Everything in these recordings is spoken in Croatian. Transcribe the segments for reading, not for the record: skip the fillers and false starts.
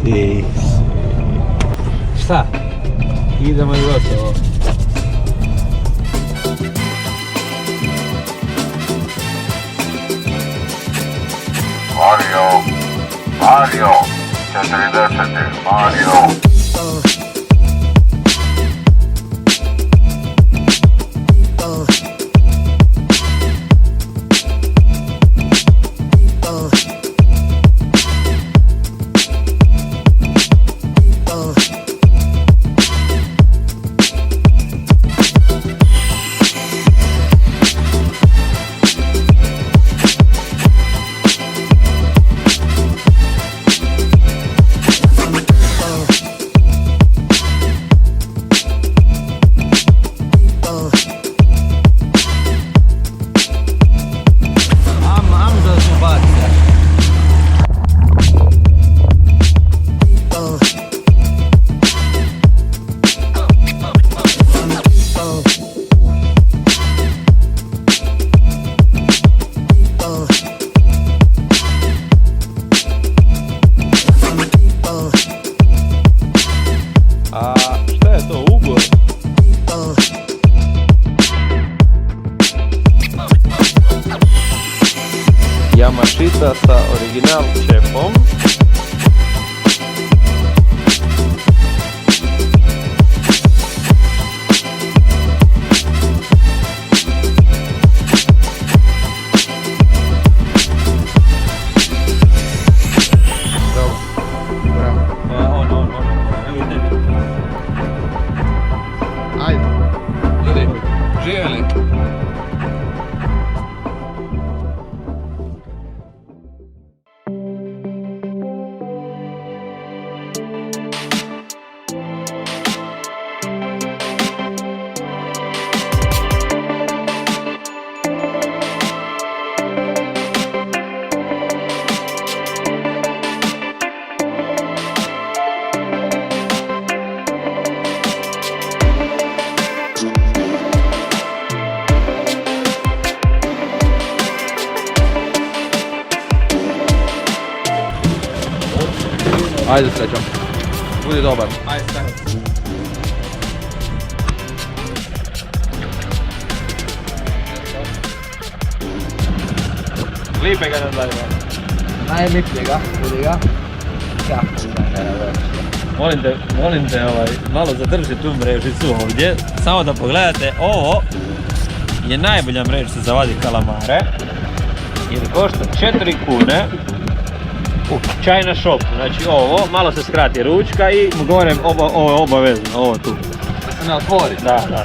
Ti si. Šta? Idemo i gotovo. Mario, 40, Mario. Yamashita sa original čepom. Ajde. Ljudi, živjeli. Ajde srećom. Budi dobar. Ajde, stavim. Lipe ga nam dalje. Najlipnije ga, budi ga. Kako Molim te malo zadrži tu mrežicu ovdje. Samo da pogledate, ovo je najbolja mrežica za vaditi kalamare. Jer košta 4 kune. U China shopu, znači ovo, malo se skrati ručka i govorem ovo je obavezno, ovo tu. Da se ne otvori. Da.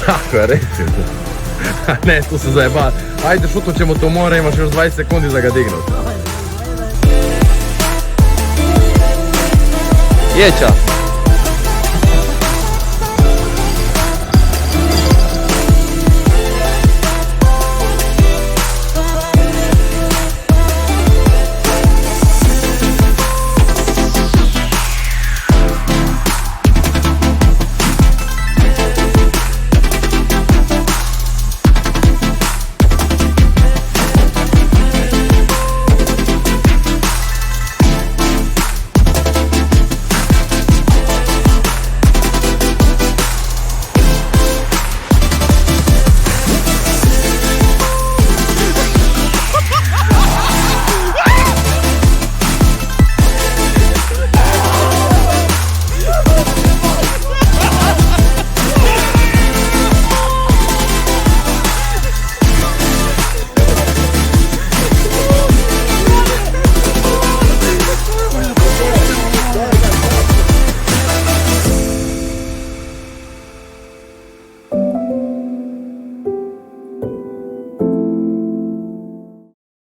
Tako je, reći. Ne, tu se zajeba. Ajde, šutnut ćemo to more, imaš još 20 sekundi za ga dignut. Jeća.